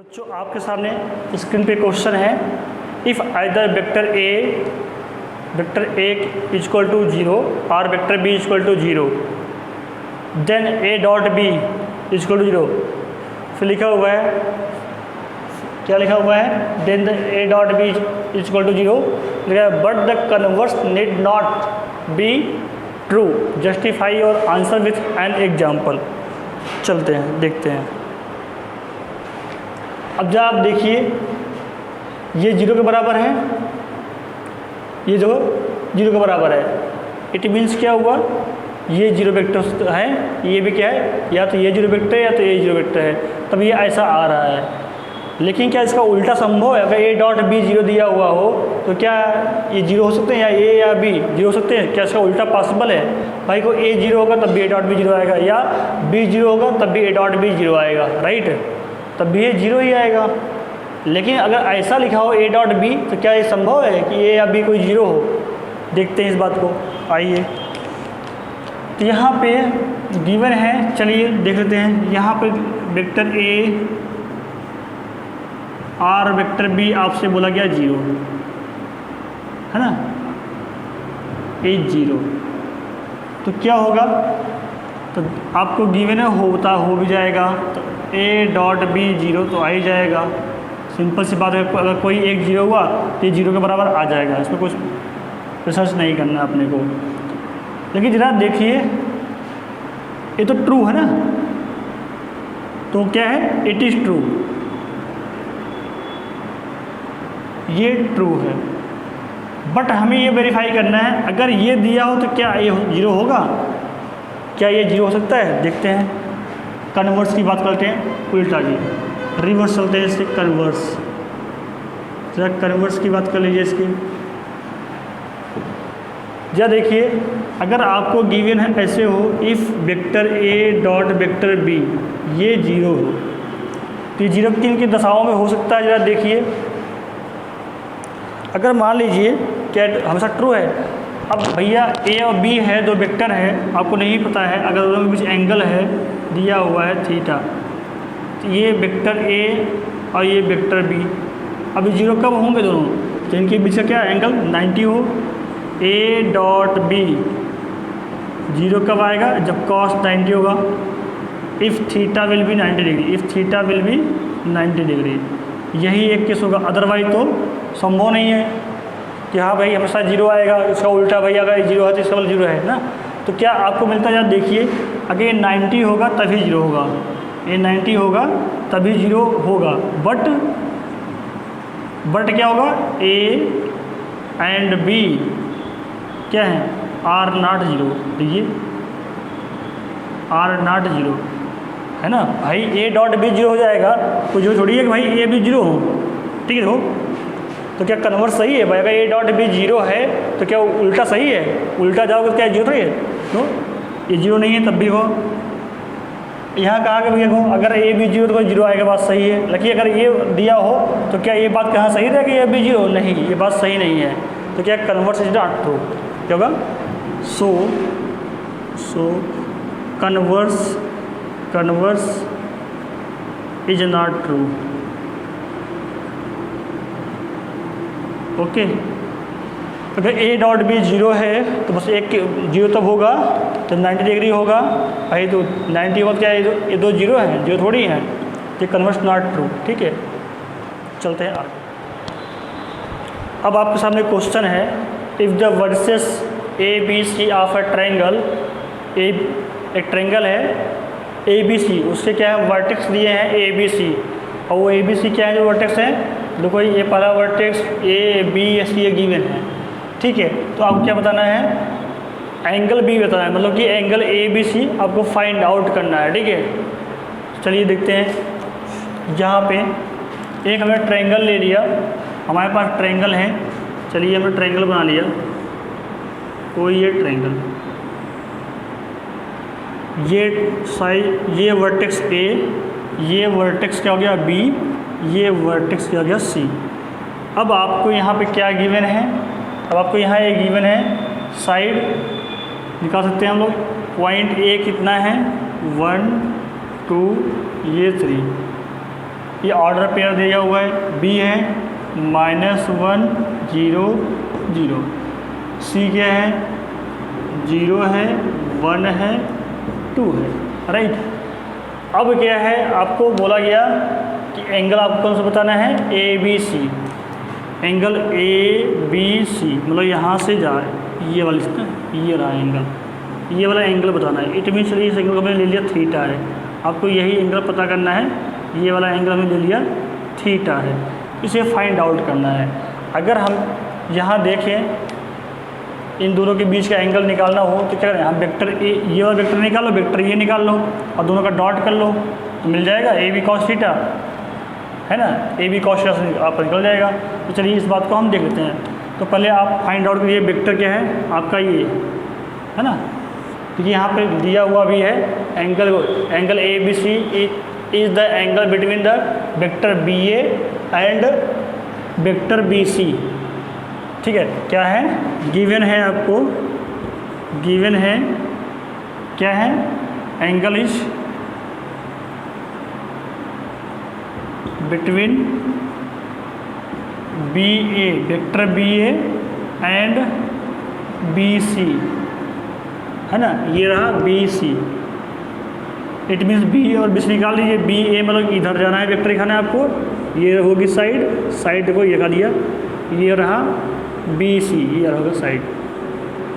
बच्चों आपके सामने स्क्रीन पे क्वेश्चन है, if either vector A equal to 0 और vector B equal to 0 then A dot B equal to 0। फिर लिखा हुआ है, क्या लिखा हुआ है, then A dot B equal to 0 लिखा है, but the converse need not be true, justify your answer with an example. चलते हैं देखते हैं। अब जब आप देखिए ये 0 के बराबर है, ये जो 0 के बराबर है, इट मीन्स क्या हुआ, ये 0 वेक्टर है, ये भी क्या है, या तो ये 0 वेक्टर है या तो ये 0 वेक्टर है, तब ये ऐसा आ रहा है। लेकिन क्या इसका उल्टा संभव है? अगर ए डॉट बी 0 दिया हुआ हो तो क्या ये 0 हो सकते हैं, या ए या बी 0 हो सकते हैं? क्या इसका उल्टा पॉसिबल है? भाई को ए 0 होगा तब भी ए डॉट बी 0 आएगा, या बी 0 होगा तब भी ए डॉट बी 0 आएगा, राइट? तब भी ये 0 ही आएगा। लेकिन अगर ऐसा लिखा हो ए डॉट बी तो क्या ये संभव है कि ए या बी कोई 0 हो? देखते हैं इस बात को, आइए। तो यहाँ पे गिवन है, चलिए देख लेते हैं। यहाँ पे वेक्टर ए और वेक्टर बी आपसे बोला गया 0 है ना, ए 0, तो क्या होगा? तो आपको गिवन है, होता हो भी जाएगा, तो ए डॉट बी 0 तो आ ही जाएगा। सिंपल सी बात है, अगर कोई एक 0 हुआ तो ये 0 के बराबर आ जाएगा, इसमें कुछ रिसर्च नहीं करना अपने को। लेकिन जरा देखिए, ये तो ट्रू है ना, तो क्या है, इट इज़ ट्रू, ये ट्रू है। बट हमें ये वेरीफाई करना है, अगर ये दिया हो तो क्या ये 0 होगा? क्या ये 0 हो सकता है? देखते हैं। कन्वर्स की बात करते हैं, उल्टा की, रिवर्स चलते हैं इसके, कन्वर्स। जरा कन्वर्स की बात कर लीजिए इसकी। जरा देखिए, अगर आपको गिवन है ऐसे हो, if vector A dot vector B ये 0 हो, तो ये 0 किन की दशाओं में हो सकता है? जरा देखिए। अगर मान लीजिए क्या हमेशा ट्रू है, अब भैया ए और बी है, दो वेक्टर है, आपको नहीं पता है, अगर दोनों के बीच एंगल है दिया हुआ है थीटा, तो ये वेक्टर ए और ये वेक्टर बी, अब 0 कब होंगे दोनों? तो इनके बीच का क्या एंगल 90 हो। ए डॉट बी 0 कब आएगा? जब कॉस 90 होगा। If theta will be 90 degree, if theta will be 90 degree, यही एक केस होगा। अदरवाइज तो संभव नहीं है कि हाँ भाई हमेशा 0 आएगा, इसका उल्टा भाई अगर 0 है तो इसका 0 है ना। तो क्या आपको मिलता है? देखिए, अगर ये 90 होगा तभी 0 होगा, ये 90 होगा तभी 0 होगा, बट क्या होगा, ए एंड बी क्या है, आर नॉट 0। देखिए आर नॉट 0 है ना भाई, ए डॉट बी 0 हो जाएगा, तो जो छोड़िए कि भाई ए भी 0 हो, ठीक है। तो क्या कन्वर्स सही है भाई? अगर ए डॉट बी 0 है तो क्या उल्टा सही है? उल्टा जाओगे तो क्या 0 है? तो ये 0 नहीं है तब भी हो। यहाँ कहा कि भैया हो, अगर ए बी 0 तो 0 आएगा, बात सही है। लेकिन अगर ये दिया हो तो क्या ये बात कहाँ सही रहेगी? ए बी 0 नहीं, ये बात सही नहीं है। तो क्या कन्वर्स इज नॉट ट्रू? क्या होगा? So converse is not true. Okay, अगर ए डॉट बी 0 है तो बस एक 0 तब होगा तो 90 डिग्री होगा भाई, तो 90 होगा, क्या ये दो 0 हैं, 0 थोड़ी हैं, तो कन्वर्स नॉट ट्रू। ठीक है, चलते हैं आगे। अब आपके सामने क्वेश्चन है, if the vertices A B C of a triangle, एक ट्रायंगल है ए बी सी, उसके क्या है, वर्टेक्स दिए हैं ए बी सी, और वो ए बी सी क्या है जो वर्टेक्स हैं? देखो ये पहला वर्टेक्स ए बी सी ये गिवन है, ठीक है। तो आपको क्या बताना है? एंगल बी बताना है, मतलब कि एंगल ए बी सी आपको फाइंड आउट करना है, ठीक है। चलिए देखते हैं। यहाँ पे एक हमने ट्रायंगल ले लिया, हमारे पास ट्रायंगल है, चलिए हमने ट्रायंगल बना लिया, कोई ये ट्रायंगल, ये साइड, ये वर्टेक्स ए, ये वर्टेक्स क्या हो गया बी, ये वर्टेक्स क्या हो गया सी। अब आपको यहाँ पे क्या गिवन है? अब आपको यहाँ ये गिवन है, साइड निकाल सकते हैं हम लोग। पॉइंट ए कितना है? 1 2, ये 3, ये ऑर्डर पेयर दिया हुआ है, बी है -1 0 0, सी क्या है 0 है 1 है 2 है, राइट। अब क्या है आपको बोला गया कि एंगल आपको कौन सा बताना है, A B C, angle A B C, मतलब यहाँ से जा ये वाली ये रहा एंगल, ये वाला एंगल बताना है। इट मीन्स इस एंगल को हमने ले लिया थीटा है, आपको यही एंगल पता करना है, ये वाला एंगल हमने ले लिया थीटा है, इसे फाइंड आउट करना है। अगर हम यहाँ देखें इन दोनों के बीच का एंगल निकालना हो तो क्या करें, हम वेक्टर ए, ये वाला वेक्टर निकालो, वेक्टर ये निकाल लो और दोनों का डॉट कर लो तो मिल जाएगा ए बी कॉस थीटा, है ना, ए बी कॉस थीटा आपका निकल जाएगा। तो चलिए इस बात को हम देख लेते हैं। तो पहले आप फाइंड आउट करिए वेक्टर क्या है आपका, ये है ना, क्योंकि यहाँ पे दिया हुआ भी है angle A B C is the angle between the vector B A and vector B C, ठीक है। क्या है, गिवन है आपको, गिवन है क्या है, angle is between B A, vector B A and B C, है ना, ये रहा B C. It means B और बी सी निकाल लीजिए, बी ए मतलब इधर जाना है, वेक्टर दिखाना है आपको, ये होगी साइड, साइड को ये दिखा दिया, ये रहा बी सी, ये रहा साइड,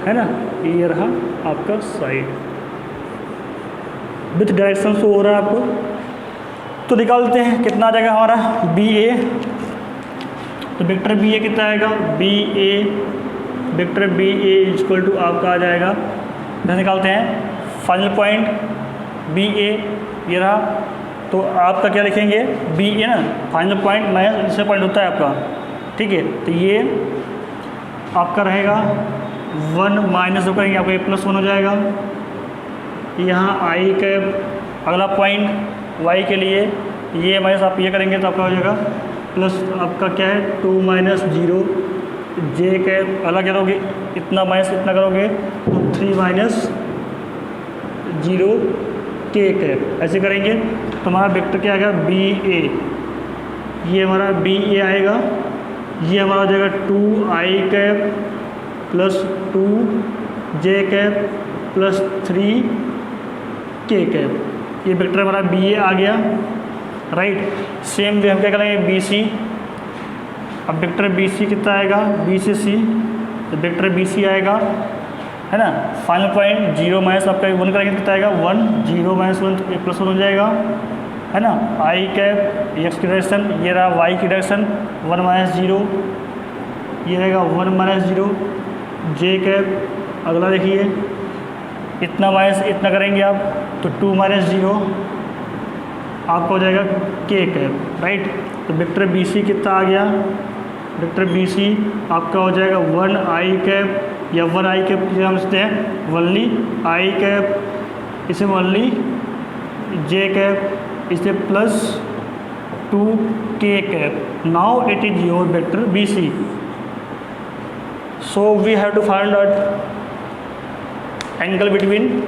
है ना, ये रहा आपका साइड, विथ डायरेक्शन शो हो रहा है आपको। तो निकालते हैं कितना आ जाएगा हमारा बी ए, तो वेक्टर बी ए कितना आएगा, B A vector B A equal to आपका आ जाएगा, इधर निकालते हैं फाइनल पॉइंट बी ए, ये रहा, तो आपका क्या लिखेंगे बी ए ना, फाइनल पॉइंट माइनस इससे पॉइंट होता है आपका, ठीक है। तो ये आपका रहेगा 1 माइनस जो करेंगे आपका ये +1 हो जाएगा, यहाँ आई के अगला पॉइंट वाई के लिए ये माइनस आप ये करेंगे तो आपका हो जाएगा प्लस आपका क्या है 2 माइनस 0, जे के अलग करोगे इतना माइनस इतना करोगे तो 3 माइनस 0 के कैप, ऐसे करेंगे तो हमारा वेक्टर क्या आएगा बी ए, ये हमारा बी ए आएगा, ये हमारा हो जाएगा 2 आई कैप प्लस 2 जे कैप प्लस 3 के कैप, ये वेक्टर हमारा बी ए आ गया, राइट। सेम वे हम क्या करेंगे बी सी, अब वेक्टर बी सी कितना आएगा, बी से सी, तो वेक्टर बी सी आएगा, है ना, फाइनल पॉइंट 0 माइनस आपका 1 करेंगे कितना आएगा 1, 0 माइनस 1 +1 हो जाएगा, है ना, आई कैप एक्स की डायरेक्शन, ये रहा वाई की डायरेक्शन 1 माइनस 0, ये रहेगा 1 माइनस 0, जे कैप अगला देखिए इतना माइनस इतना करेंगे आप तो 2 माइनस 0 आपको हो जाएगा के कैप, राइट। तो वेक्टर बी सी कितना आ गया, वेक्टर बी सी आपका हो जाएगा 1 आई कैप या 1 आई कैप जिसे हम समझते हैं वनली आई कैप, इसे वनली जे कैप, इसे plus 2 K cap. Now it is your vector B C, so we have to find out angle between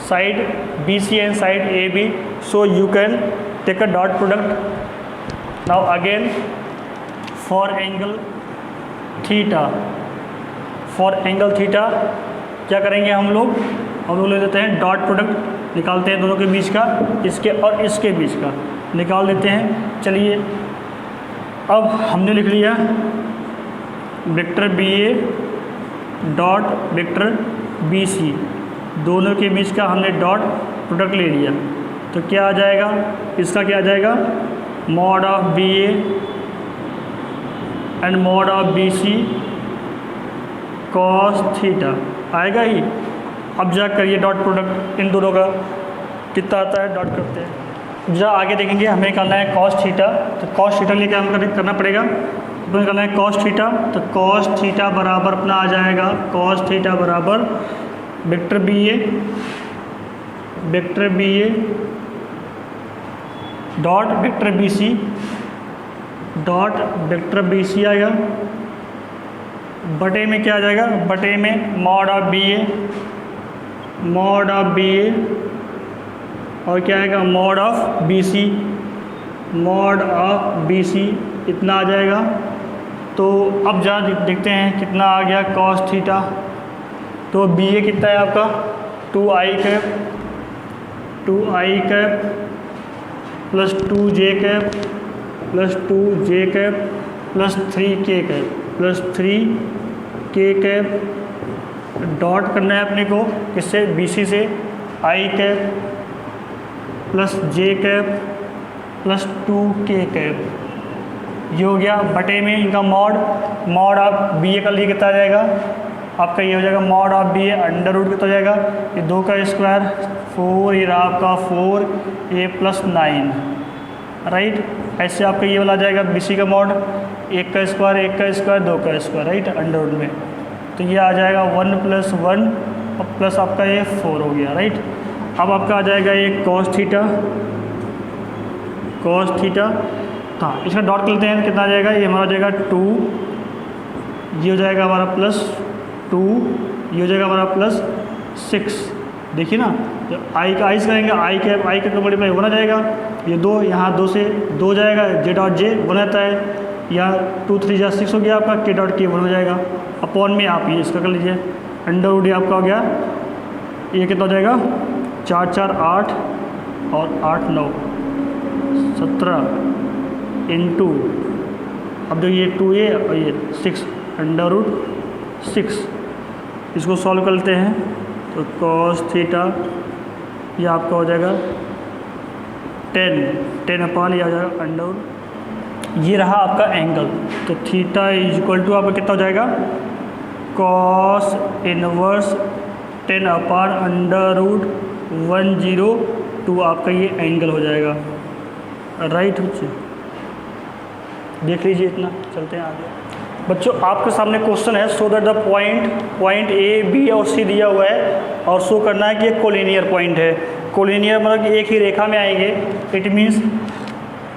side BC and side AB, so you can take a dot product. Now again for angle theta, for angle theta क्या करेंगे हम लोग ले लेते हैं dot product, निकालते हैं दोनों के बीच का, इसके और इसके बीच का निकाल लेते हैं। चलिए अब हमने लिख लिया vector B A dot vector B C, दोनों के बीच का हमने डॉट प्रोडक्ट ले लिया, तो क्या आ जाएगा, इसका क्या आ जाएगा mod of B A and mod of B C cos theta आएगा ही। अब जा करिए डॉट प्रोडक्ट इन दोनों का कितना आता है, डॉट करते हैं। जरा आगे देखेंगे हमें निकालना है कॉस थीटा, तो कॉस थीटा के लिए क्या हम करना पड़ेगा, तो निकालना है कॉस थीटा, तो कॉस थीटा बराबर अपना आ जाएगा, कॉस थीटा बराबर vector B A dot vector B C dot vector B C आएगा, बटे में क्या आ जाएगा, बटे में मॉड ऑफ बी ए और क्या आएगा mod of B C, mod of B C इतना आ जाएगा। तो अब जहाँ देखते हैं कितना आ गया कॉस थीटा। तो बी ए कितना है आपका 2i cap plus 2j cap plus 2j cap plus 3k cap plus 3k cap dot करना है अपने को किससे बी सी से i cap plus j cap plus 2k cap. ये हो गया बटे में इनका मॉड आप बी ए का लिए कितना आ जाएगा आपका ये हो जाएगा mod of B A under root कितना हो जाएगा ये 2 का स्क्वायर 4 ये रहा आपका 4 ए प्लस 9 राइट। ऐसे आपका ये वाला आ जाएगा बी सी का मॉड 1 का स्क्वायर 2 का स्क्वायर राइट अंडर रूट में। तो ये आ जाएगा 1 + 1 और प्लस आपका ये 4 हो गया राइट। अब आपका आ जाएगा ये कॉस थीटा। हाँ इसका डॉट कर लेते हैं कितना आ जाएगा ये हमारा जाएगा 2 ये हो जाएगा हमारा प्लस 2 ये हो जाएगा हमारा प्लस 6। देखिए ना जब आई का आइस करेंगे आई का मल्टीप्लाई 1 आ जाएगा ये 2 यहाँ 2 से 2 जाएगा जे डॉट जे 1 आता है यहाँ 2 3 6 हो गया आपका के डॉट के 1 हो जाएगा अपॉन में आप ये इसका कर लीजिए अंडर रूट आपका हो गया ये कितना हो जाएगा 4 4 8 और 8 9 17 इंटू अब जो ये 2a और ये 6 अंडर रूट 6 इसको सॉल्व करते हैं तो कॉस थीटा ये आपका हो जाएगा 10 अपॉन ये आ जाएगा अंडर रूट ये रहा आपका एंगल। तो थीटा इक्वल टू आपका कितना हो जाएगा cos inverse 10 upon under root 102 आपका ये एंगल हो जाएगा राइट। देख लीजिए इतना चलते हैं आगे। बच्चों आपके सामने क्वेश्चन है so that the point A B और सी दिया हुआ है और शो करना है कि ये कोलिनियर पॉइंट है। कोलिनियर मतलब कि एक ही रेखा में आएंगे। इट मीन्स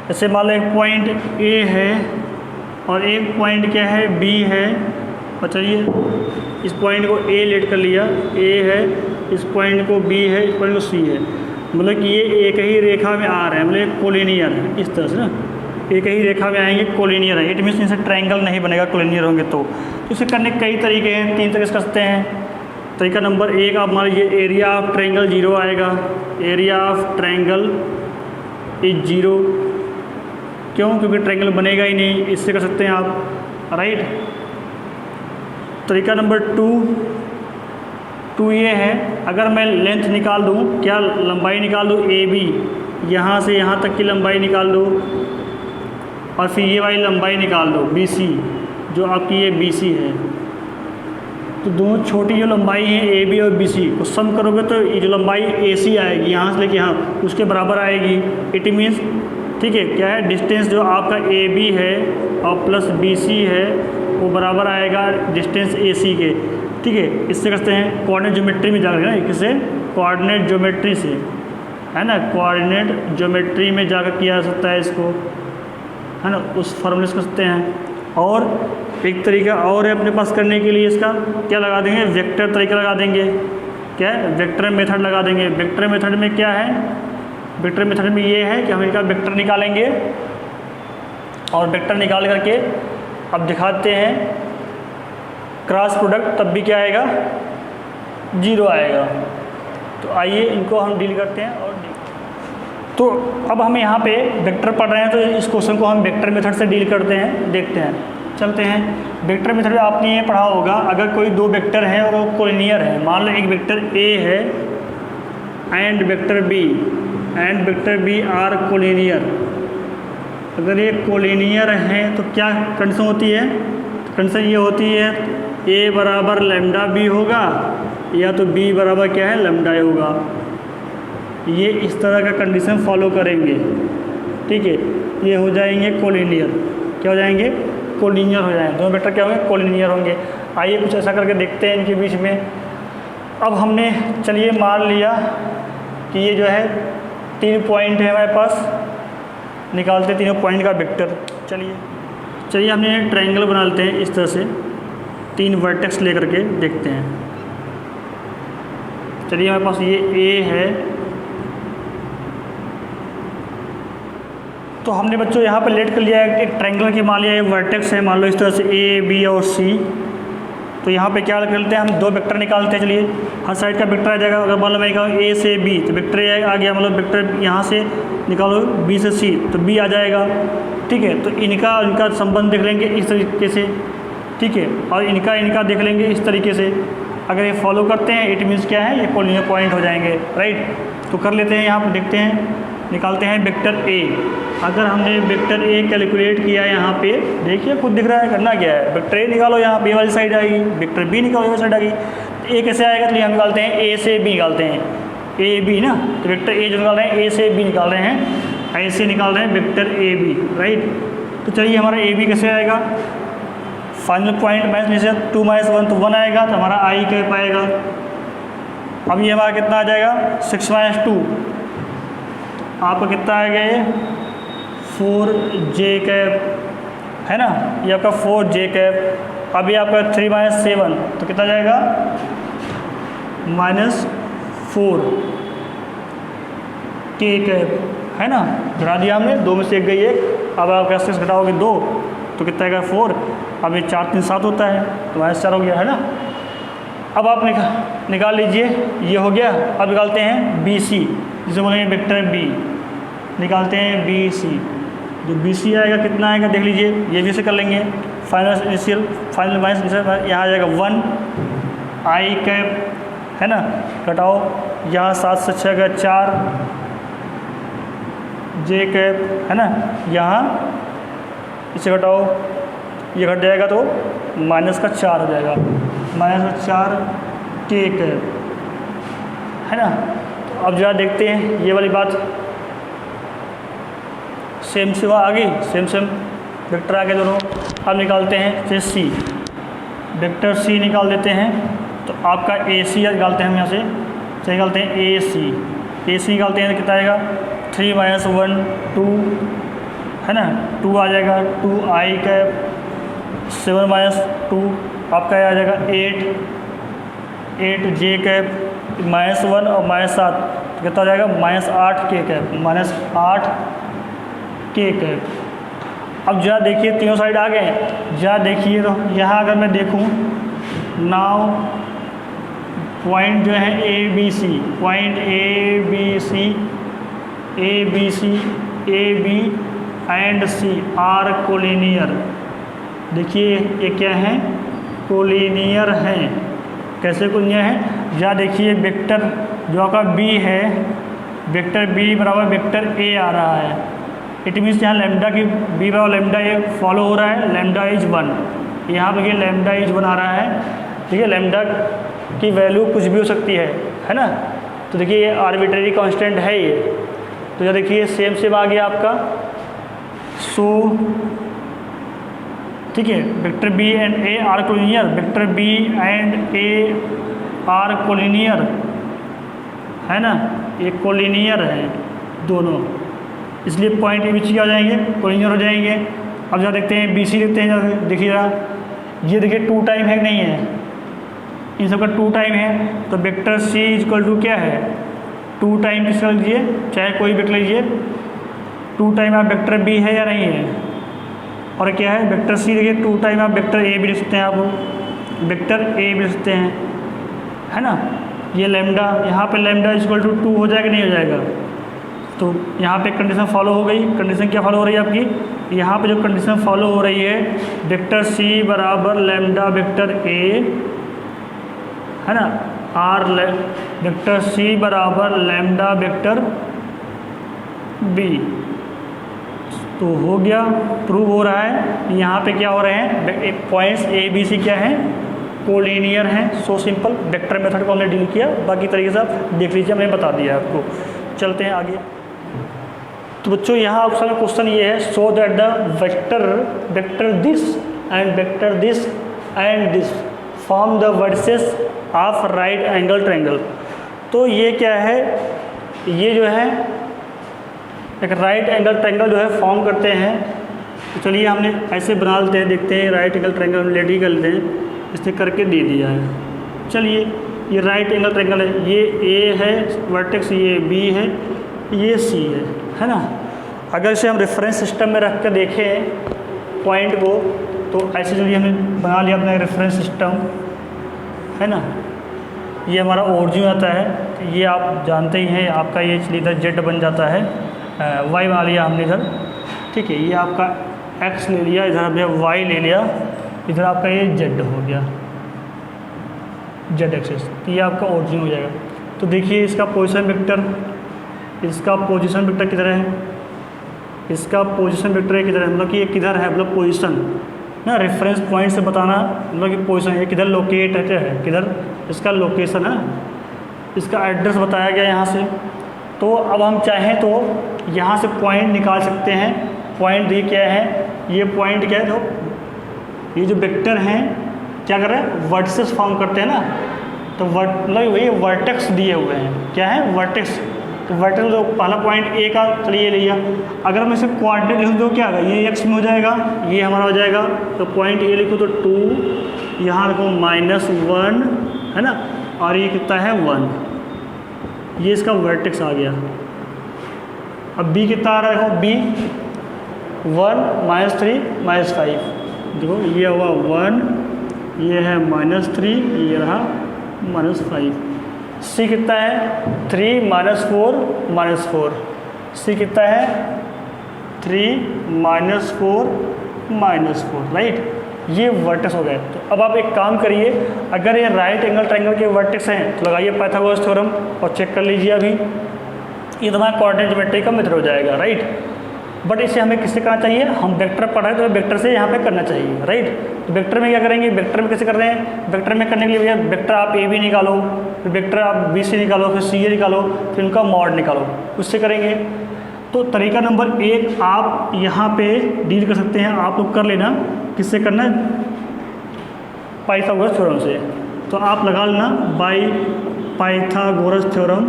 जैसे मान लो एक पॉइंट ए है और एक पॉइंट क्या है बी है और चलिए इस पॉइंट को ए लेट कर लिया ए है इस पॉइंट को बी है इस पॉइंट को सी है मतलब कि ये एक ही रेखा में आ रहे हैं मतलब कोलिनियर है इस तरह से ना एक ही रेखा में आएंगे कोलिनियर है। इट मीन्स इनसे ट्रायंगल नहीं बनेगा कोलिनियर होंगे तो इसे करने के कई तरीके हैं 3 तरीके से कर सकते हैं। तरीका नंबर 1 आप मान लीजिए एरिया ऑफ ट्रायंगल 0 आएगा एरिया ऑफ ट्रायंगल इज 0 क्यों क्योंकि ट्रायंगल बनेगा ही नहीं इससे कर सकते हैं आप राइट। तरीका नंबर 2 ये है अगर मैं लेंथ निकाल दूँ क्या लंबाई निकाल दूँ ए बी यहाँ से यहाँ तक की लंबाई निकाल दूँ और फिर ये वाली लंबाई निकाल दो बी सी जो आपकी ये बी सी है तो दोनों छोटी जो लंबाई है ए बी और बी सी को सम करोगे तो ये जो लंबाई ए सी आएगी यहाँ से लेके यहाँ उसके बराबर आएगी। इट मीन्स ठीक है क्या है डिस्टेंस जो आपका ए बी है और प्लस बी सी है वो बराबर आएगा डिस्टेंस ए सी के। ठीक है इससे करते हैं कोऑर्डिनेट ज्योमेट्री में जाकर ना किससे कोऑर्डिनेट ज्योमेट्री से है ना कोऑर्डिनेट ज्योमेट्री में जाकर किया जा सकता है इसको है ना उस फॉर्मूले से कर सकते हैं। और एक तरीका और है अपने पास करने के लिए इसका क्या लगा देंगे वेक्टर तरीका लगा देंगे क्या है वेक्टर मेथड लगा देंगे। वेक्टर मेथड में क्या है वेक्टर मेथड में ये है कि हम इनका वेक्टर निकालेंगे और वेक्टर निकाल करके अब दिखाते हैं क्रॉस प्रोडक्ट तब भी क्या आएगा 0 आएगा। तो आइए इनको हम डील करते हैं और तो अब हम यहाँ पे वेक्टर पढ़ रहे हैं तो इस क्वेश्चन को हम वेक्टर मेथड से डील करते हैं देखते हैं चलते हैं। वेक्टर मेथड में आपने ये पढ़ा होगा अगर कोई 2 वेक्टर हैं और वो कोलिनियर है मान लो एक वेक्टर ए है and vector B are collinear. अगर ये कोलिनियर हैं तो क्या कंडीशन होती है कंडीशन ये होती है ए बराबर लैम्डा बी होगा या तो बी बराबर क्या है लैम्डा ए होगा। ये इस तरह का कंडीशन फॉलो करेंगे ठीक है ये हो जाएंगे कोलिनियर क्या हो जाएंगे कोलिनियर हो जाएंगे दोनों वेक्टर क्या होंगे कोलिनियर होंगे। आइए कुछ ऐसा करके देखते हैं इनके बीच में। अब हमने चलिए मान लिया कि ये जो है 3 पॉइंट है हमारे पास निकालते तीनों पॉइंट का वेक्टर। चलिए हमने एक ट्रायंगल बना लेते हैं इस तरह से 3 वर्टेक्स लेकर के देखते हैं। चलिए हमारे पास ये ए है तो हमने बच्चों यहाँ पर लेट कर लिया है एक ट्रायंगल की, मान लिया एक वर्टेक्स है, मान लो इस तरह से ए बी और सी। तो यहाँ पे क्या करते हैं, हम दो वेक्टर निकालते हैं। चलिए हर साइड का वेक्टर आ जाएगा। अगर मान लो मैं निकालूँ ए से बी तो वेक्टर ए आ गया, मतलब वेक्टर यहाँ से निकालो बी से सी तो बी आ जाएगा। ठीक है, तो इनका संबंध देख लेंगे इस तरीके से। ठीक है, और इनका देख लेंगे इस तरीके से। अगर ये फॉलो करते हैं इट मीन्स क्या है, ये कोलिनियर पॉइंट हो जाएंगे, राइट। तो कर लेते हैं, यहाँ पर देखते हैं, निकालते हैं वेक्टर ए। अगर हमने वेक्टर ए कैलकुलेट किया यहाँ पे, देखिए खुद दिख रहा है, करना क्या है, वेक्टर ए निकालो, यहाँ बी वाली साइड आएगी, वेक्टर बी निकालो वाली साइड आएगी। तो ए कैसे आएगा, तो हम निकालते हैं ए से बी निकालते हैं, ए बी ना, तो वेक्टर ए जो निकाल रहे हैं ए से बी निकाल रहे हैं, ऐसे निकाल रहे हैं वेक्टर ए बी, राइट। तो चलिए हमारा ए बी कैसे आएगा, फाइनल पॉइंट माइनस में से 2 - 1 तो 1 आएगा, तो हमारा आई कैप आएगा। अब ये हमारा कितना आ जाएगा 6 - 2, आपका कितना आएगा ये 4j कैप है ना, ये आपका 4j कैप। अभी आपका 3 - 7 तो कितना जाएगा -4 k कैप है ना, घटा दिया हमने, 2 में से 1 गई 1। अब आप कैसे घटाओगे 2 तो कितना आएगा 4। अब ये 4 3 7 होता है तो -4 हो गया है ना। अब आप निकाल लीजिए, ये हो गया। अब निकालते हैं बी सी, जिसे बोलेंगे वेक्टर बी, निकालते हैं बी सी। जो बी सी आएगा कितना आएगा देख लीजिए, ये भी से कर लेंगे। Final initial final minus initial, यहाँ आ जाएगा 1 आई कैप है ना, घटाओ यहाँ 7 से 6 का 4 जे कैप है ना, यहाँ इसे घटाओ, ये घट जाएगा तो -4 हो जाएगा, -4 के कैप है ना। तो अब जरा देखते हैं ये वाली बात, सेम से वहाँ आ गई, सेम वेक्टर आ गए दोनों। अब निकालते हैं जैसे सी, वेक्टर सी निकाल देते हैं। तो आपका ए सी निकालते हैं हम यहाँ से निकालते हैं ए सी निकालते हैं तो कितना आएगा 3 - 1 2 है ना, 2 आ जाएगा, 2 आई कैप, 7 - 2 आपका आ जाएगा 8 जे कैप, -1 और -7 तो कितना हो जाएगा -8 के कैप, -8 के कैप। अब जरा देखिए तीनों साइड आ गए, जरा देखिए तो यहाँ अगर मैं देखूँ नाउ पॉइंट जो है A B C, point A B C A B and C are collinear. देखिए ये क्या है, कोलिनियर हैं। कैसे कोलिनियर हैं, जहाँ देखिए वेक्टर जो आपका बी है, वेक्टर बी बराबर वेक्टर ए आ रहा है। इट मीन्स यहाँ लैम्डा की बी बराबर लैम्डा ए फॉलो हो रहा है, लैम्डा इज 1, यहाँ पर ये लैम्डा इज 1 आ रहा है। ठीक है, लैम्डा की वैल्यू कुछ भी हो सकती है ना। तो देखिए ये आर्बिट्रेरी कांस्टेंट है ये। तो जब देखिए सेम आ गया आपका, सो ठीक है, vector B and A are collinear, vector B and A are collinear है ना, ये कोलिनियर है दोनों, इसलिए पॉइंट ए बी सी आ जाएंगे, कोलिनियर हो जाएंगे। अब जरा देखते हैं बी सी देखते हैं, देखिए जरा ये देखिए 2 टाइम है कि नहीं है, इन सबका 2 टाइम है। तो वेक्टर सी इक्वल टू क्या है 2 टाइम किसका लीजिए, चाहे कोई वेक्टर लीजिए, 2 टाइम आप वेक्टर बी है या नहीं है, और क्या है वेक्टर सी देखिए 2 टाइम आप वेक्टर ए भी लिख सकते हैं, आप वेक्टर ए भी लिख सकते हैं है ना। ये लैम्डा, यहाँ पे लैम्डा इक्वल टू 2 हो जाएगा नहीं हो जाएगा, तो यहाँ पे कंडीशन फॉलो हो गई। कंडीशन क्या फॉलो हो रही है आपकी, यहाँ पे जो कंडीशन फॉलो हो रही है वेक्टर सी बराबर लैम्डा वेक्टर ए है ना, आर वेक्टर सी बराबर लैम्डा वेक्टर बी। तो हो गया, प्रूव हो रहा है। यहाँ पे क्या हो रहे हैं, पॉइंट्स ए बी सी क्या हैं, कोलिनियर हैं। सो सिंपल, वेक्टर मेथड को हमने डील किया, बाकी तरीके से आप देख लीजिए, हमने बता दिया आपको। चलते हैं आगे। तो बच्चों यहाँ आपका क्वेश्चन ये है, so that the vector this and this form the versus of right angle triangle. तो ये क्या है, ये जो है एक राइट एंगल ट्रायंगल जो है फॉर्म करते हैं। तो चलिए हमने ऐसे बना लेते हैं, देखते हैं राइट एंगल ट्रायंगल हम रेडी कर लेते हैं, इसने करके दे दिया है। चलिए ये राइट एंगल ट्रायंगल है, ये ए है वर्टेक्स, ये बी है, ये सी है ना। अगर इसे हम रेफरेंस सिस्टम में रख कर देखें पॉइंट को, तो ऐसे चलिए हमने बना लिया अपना रेफरेंस सिस्टम, है ना। ये हमारा ओरिजिन आता है, तो ये आप जानते ही हैं, आपका ये चलिए इधर जेड बन जाता है, वाई बना लिया हमने इधर, ठीक है। ये आपका एक्स ले लिया, इधर हमने वाई ले लिया, इधर आपका ये जेड हो गया, जेड एक्सिस, तो ये आपका ओरिजिन हो जाएगा। तो देखिए इसका पोजीशन वेक्टर, इसका पोजीशन वेक्टर किधर है, इसका पोजीशन वेक्टर किधर है, मतलब कि ये किधर है, मतलब पोजीशन ना, रेफरेंस पॉइंट से बताना, मतलब कि पोजीशन ये किधर लोकेट है, किधर इसका लोकेशन है, इसका एड्रेस बताया गया यहाँ से। तो अब हम चाहें तो यहाँ से पॉइंट निकाल सकते हैं। पॉइंट ये क्या है, ये पॉइंट क्या है, तो ये जो वेक्टर हैं क्या कर रहे हैं, वर्टिसेस फॉर्म करते हैं ना, तो मतलब ये वर्टेक्स दिए हुए हैं, क्या है, वर्टेक्स। तो वर्टेक्स जो पहला पॉइंट ए का, चलिए ये लिया, अगर मैं इसे कोऑर्डिनेट लिख दूँ क्या होगा, ये एक्स में हो जाएगा, ये हमारा हो जाएगा, तो पॉइंट ए लिखूँ तो 2, यहाँ लिखूँ -1, है ना, और ये कितना है 1, ये इसका वर्टेक्स आ गया। अब बी कितना आ रहा है, बी 1 -3 -5, देखो ये हुआ 1, ये है -3, ये रहा -5। सी कितना है 3 -4 -4, सी कितना है 3 -4 -4, राइट। ये वर्टेक्स हो गए। तो अब आप एक काम करिए, अगर ये राइट एंगल ट्रायंगल के वर्टेक्स हैं तो लगाइए पाइथागोरस थ्योरम और चेक कर लीजिए। अभी ये तुम्हारा कोऑर्डिनेट ज्योमेट्री का मेथड हो जाएगा, राइट। बट इसे हमें किससे करना चाहिए, हम वेक्टर पढ़ा है तो वेक्टर से यहाँ पे करना चाहिए, राइट। तो वेक्टर में क्या करेंगे, वेक्टर में कैसे कर रहे हैं, वेक्टर में करने के लिए भैया वेक्टर आप ए बी निकालो, फिर वेक्टर आप बी सी निकालो, फिर सी ए निकालो, फिर उनका मॉड निकालो, उससे करेंगे। तो तरीका नंबर 1 आप यहाँ पे डील कर सकते हैं, आप लोग कर लेना। किससे करना है, पाइथागोरस थ्योरम से। तो आप लगा लेना बाई पाइथागोरस थ्योरम,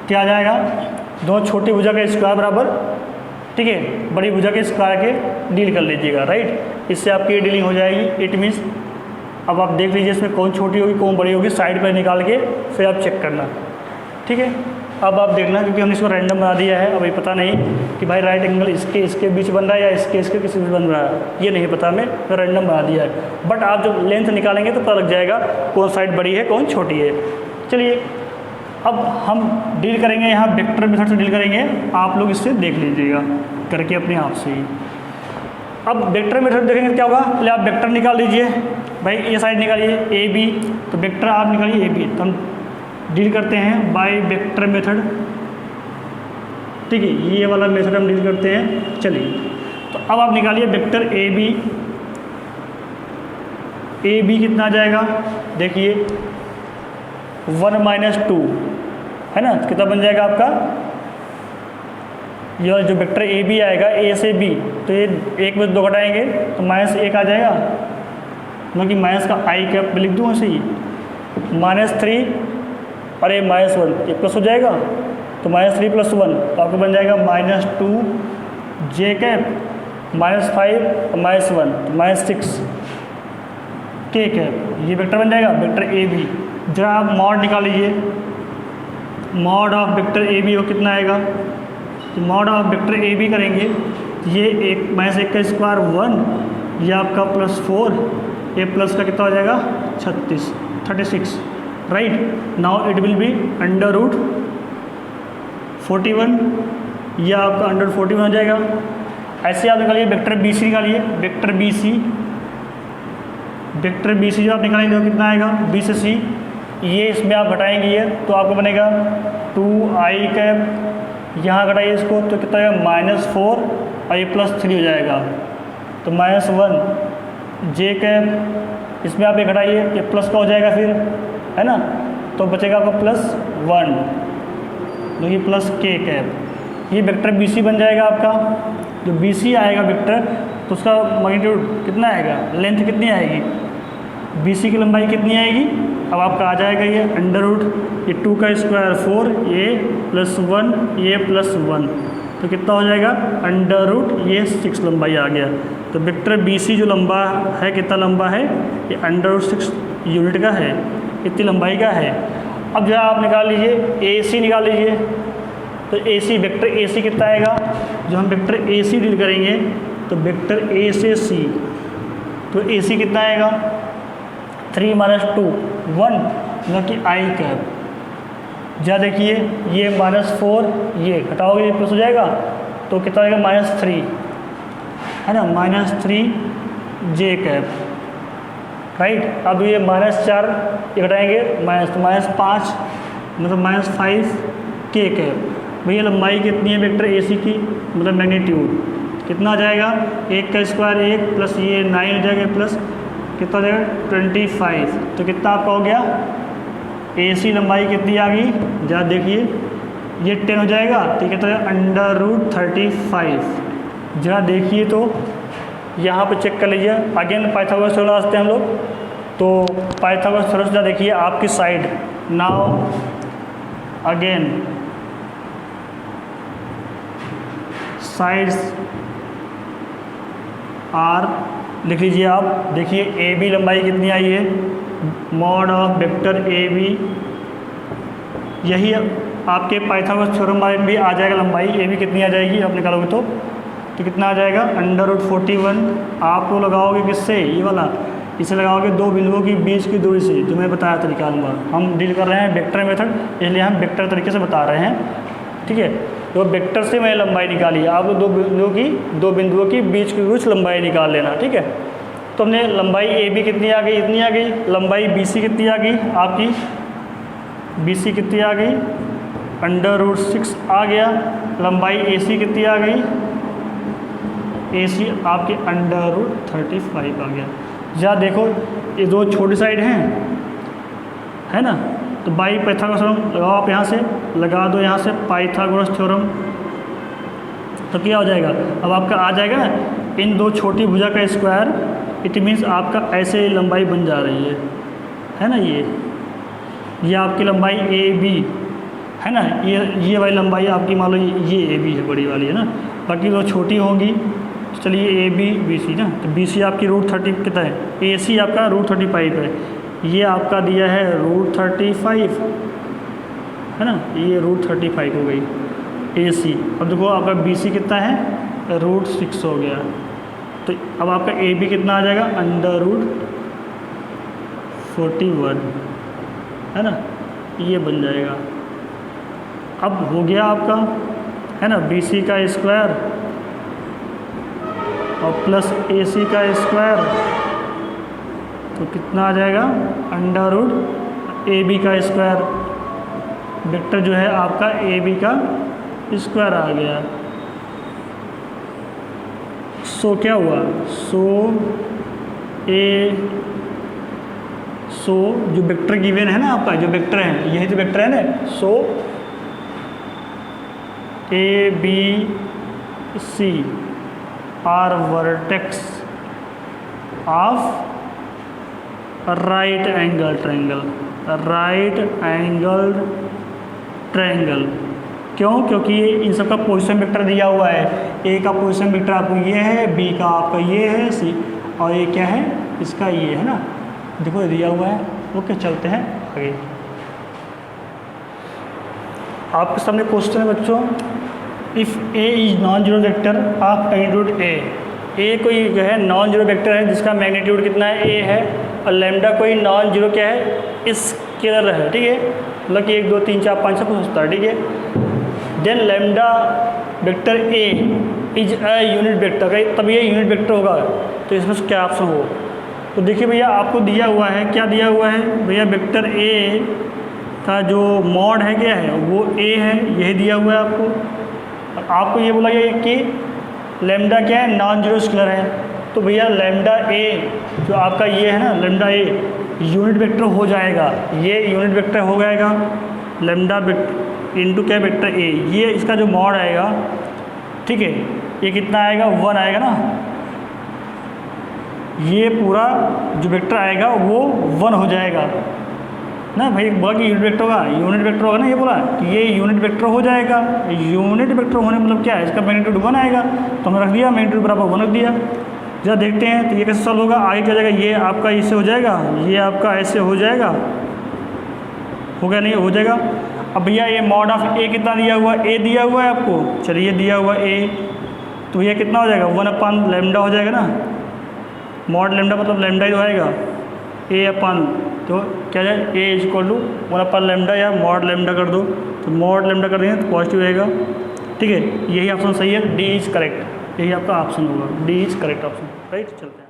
क्या आ जाएगा, दो छोटी भुजा का स्क्वायर बराबर, ठीक है, बड़ी भुजा के स्क्वायर के डील कर लीजिएगा, राइट। इससे आपकी ये डीलिंग हो जाएगी। इट मीन्स अब आप देख लीजिए इसमें कौन छोटी होगी कौन बड़ी होगी, साइड पर निकाल के फिर आप चेक करना, ठीक है। अब आप देखना, क्योंकि हमने इसको रैंडम बना दिया है, अभी पता नहीं कि भाई राइट एंगल इसके बीच बन रहा है या इसके किसी बीच बन रहा है, ये नहीं पता हमें, तो रैंडम बना दिया है। बट आप जब लेंथ निकालेंगे तो पता लग जाएगा कौन साइड बड़ी है कौन छोटी है। चलिए अब हम डील करेंगे, यहाँ वेक्टर मेथड से डील करेंगे, आप लोग इससे देख लीजिएगा करके अपने आप से ही। अब वेक्टर मेथड देखेंगे क्या होगा, पहले आप वेक्टर निकाल लीजिए, भाई ये साइड निकालिए ए बी, तो वेक्टर आप निकालिए ए बी। तो हम डील करते हैं बाय वेक्टर मेथड, ठीक है, ये वाला मेथड हम डील करते हैं। चलिए तो अब आप निकालिए वेक्टर ए बी कितना आ जाएगा, देखिए 1 - 2, है ना, कितना बन जाएगा आपका, यह जो वेक्टर ए बी आएगा ए से बी, तो ये 1 में 2 घटाएंगे तो -1 आ जाएगा, मतलब कि माइनस का आई कैप लिख दूँ ऐसे ही, -3 और ये -1, ये प्लस हो जाएगा, तो -3 + 1 तो आपको बन जाएगा -2 जे कैप, -5 और -1 तो -6 के कैप, ये वेक्टर बन जाएगा वेक्टर ए बी। जरा आप मॉड निकाल लीजिए, mod of vector A B हो कितना आएगा, तो mod of vector A B करेंगे, ये 1 -1 का स्क्वायर 1, ये आपका +4, ये प्लस का कितना हो जाएगा 36, right. Now it will be √41, ये आपका √41 हो जाएगा। ऐसे आप निकालिए वेक्टर बी सी निकालिए, वेक्टर बी सी जो आप निकालेंगे तो कितना आएगा, बी से सी, ये इसमें आप घटाएंगे ये, तो आपको बनेगा 2i कैप, यहाँ घटाइए इसको तो कितना आएगा -4 और ये +3 हो जाएगा, तो -1 जे कैप, इसमें आप ये घटाइए, ये प्लस का हो जाएगा फिर, है ना, तो बचेगा आपका +1, जो कि प्लस के कैप, ये वेक्टर बी सी बन जाएगा आपका। जो बी सी आएगा वेक्टर, तो उसका मैग्नीट्यूड कितना आएगा, लेंथ कितनी आएगी, बी सी की लंबाई कितनी आएगी, अब आपका आ जाएगा ये √ ये 2 का स्क्वायर 4, ये +1, ये +1, तो कितना हो जाएगा √ ये 6 लंबाई आ गया। तो वेक्टर बी सी जो लंबा है, कितना लंबा है, ये √6 यूनिट का है, इतनी लंबाई का है। अब जो है आप निकाल लीजिए ए सी निकाल लीजिए। तो ए सी वेक्टर ए सी कितना आएगा, जो हम वेक्टर ए सी डील करेंगे तो वेक्टर ए से सी, तो ए सी कितना आएगा 3 - 2 1, मतलब कि आई कैप। जहाँ देखिए ये -4 ये घटाओगे ये प्लस हो जाएगा तो कितना आएगा -3 है ना, -3 जे कैप, राइट। अब ये -4 ये घटाएंगे -5 मतलब -5 के कैप। भैया लंबाई कितनी है वेक्टर ए सी की, मतलब मैग्नीट्यूड कितना आ जाएगा 1 का स्क्वायर 1 प्लस ये 9 हो जाएगा प्लस कितना हो जाएगा 25। तो कितना आपका हो गया ए सी लंबाई कितनी आ गई, जरा देखिए ये 10 हो जाएगा, ठीक है। तो √35 जरा देखिए तो यहाँ पे चेक कर लीजिए। अगेन पाइथागोरस थ्योरम आते हैं हम लोग, तो पाइथागोरस थ्योरम जरा देखिए आपकी side. Now again sides are लिख लीजिए आप। देखिए ए बी लंबाई कितनी आई है, mod of vector A B, यही आपके पाइथागोरस थ्योरम में भी आ जाएगा लंबाई ए बी कितनी आ जाएगी आप निकालोगे तो कितना आ जाएगा √41। आप लोग लगाओगे किससे, ये वाला इसे लगाओगे दो बिंदुओं की बीच की दूरी से, जो मैं बताया था निकालूंगा। हम डील कर रहे हैं वेक्टर मेथड, इसलिए हम वेक्टर तरीके से बता रहे हैं, ठीक है। तो वेक्टर से मैंने लंबाई निकाली, आप लोग दो बिंदुओं की बीच की कुछ लंबाई निकाल लेना, ठीक है। तो हमने लंबाई ए बी कितनी आ गई, इतनी आ गई। लंबाई बी सी कितनी आ गई आपकी, बी सी कितनी आ गई √6 आ गया। लंबाई ए सी कितनी आ गई, ए सी आपकी √35 आ गया। या देखो ये दो छोटी साइड हैं, है ना, तो बाई पाइथागोरस थ्योरम लगाओ आप, यहाँ से लगा दो, यहाँ से पाइथागोरस थ्योरम, तो क्या हो जाएगा अब आपका आ जाएगा ना इन दो छोटी भुजा का स्क्वायर, इट मीन्स आपका ऐसे लंबाई बन जा रही है ना। ये आपकी लंबाई ए बी है ना, ये वाली लंबाई आपकी मान लो ये ए बी है, बड़ी वाली है ना, बाकी दो छोटी होंगी। तो चलिए ए बी बी सी ना, तो बी सी आपकी √30 कितना है, ए सी आपका √35 है, ये आपका दिया है √35 है ना, ये √35 हो गई ए सी। अब देखो आपका बी सी कितना है √6 हो गया। तो अब आपका ए बी कितना आ जाएगा √41 है ना, ये बन जाएगा। अब हो गया आपका है ना बी सी का स्क्वायर और प्लस ए सी का स्क्वायर, तो कितना आ जाएगा √AB का स्क्वायर। वेक्टर जो है आपका AB का स्क्वायर आ गया। सो क्या हुआ, सो जो वेक्टर गिवन है ना आपका, जो वेक्टर है यही तो वेक्टर है ना, so ABC are vertex of right angle triangle. क्यों, क्योंकि ये इन सब का पोजीशन वेक्टर दिया हुआ है। ए का पोजीशन वेक्टर आपको ये है, बी का आपका ये है, सी और ये क्या है इसका ये है ना, देखो दिया हुआ है। ओके चलते हैं आगे। आपके सामने क्वेश्चन है बच्चों, if A is non zero vector of magnitude ए कोई जो है नॉन जीरो वेक्टर है जिसका मैग्नीट्यूड कितना है ए है, और लैम्डा कोई नॉन जीरो क्या है स्केलर है, ठीक है, मतलब कि 1 2 3 4 5 सब कुछ होता है, ठीक है। Then lambda vector A is a unit vector, तब ये यूनिट वेक्टर होगा। तो इसमें से क्या ऑप्शन हो, तो देखिए भैया आपको दिया हुआ है, क्या दिया हुआ है भैया, वेक्टर ए का जो मॉड है क्या है वो ए है, यही दिया हुआ है आपको। आपको ये बोला गया कि लैम्डा क्या है नॉन जीरो स्केलर है, तो भैया लैम्डा ए जो आपका ये है ना लैम्डा ए यूनिट वेक्टर हो जाएगा, ये यूनिट वेक्टर हो जाएगा। लैम्डा इंटू क्या वेक्टर ए, ये इसका जो मॉड आएगा, ठीक है, ये कितना आएगा 1 आएगा ना, ये पूरा जो वेक्टर आएगा वो 1 हो जाएगा ना भाई। बोला कि यूनिट वेक्टर होगा ना, ये बोला कि ये यूनिट वेक्टर हो जाएगा। यूनिट वेक्टर होने मतलब क्या है, इसका मैग्नीट्यूड 1 आएगा, तो हमने रख दिया मैग्नीट्यूड बराबर 1 रख दिया। जब देखते हैं तो ये कैसे सॉल्व होगा, आगे क्या जाएगा, ये आपका इससे हो जाएगा, ये आपका ऐसे हो जाएगा, हो गया नहीं, हो जाएगा। अब भैया ये मॉड ऑफ ए कितना दिया हुआ है, ए दिया हुआ है आपको, चलिए दिया हुआ ए, तो ये कितना हो जाएगा 1/λ हो जाएगा ना, मॉड लैम्डा मतलब लैम्डा ही तो आएगा, ए अपन तो क्या जाए ए इज इक्वल टू 1/λ या मॉड लैम्डा कर दो, तो मॉड लैम्डा कर देंगे तो पॉजिटिव रहेगा। ठीक है, यही ऑप्शन सही है, डी इज़ करेक्ट, यही आपका ऑप्शन होगा, D is correct option, right. चलते हैं।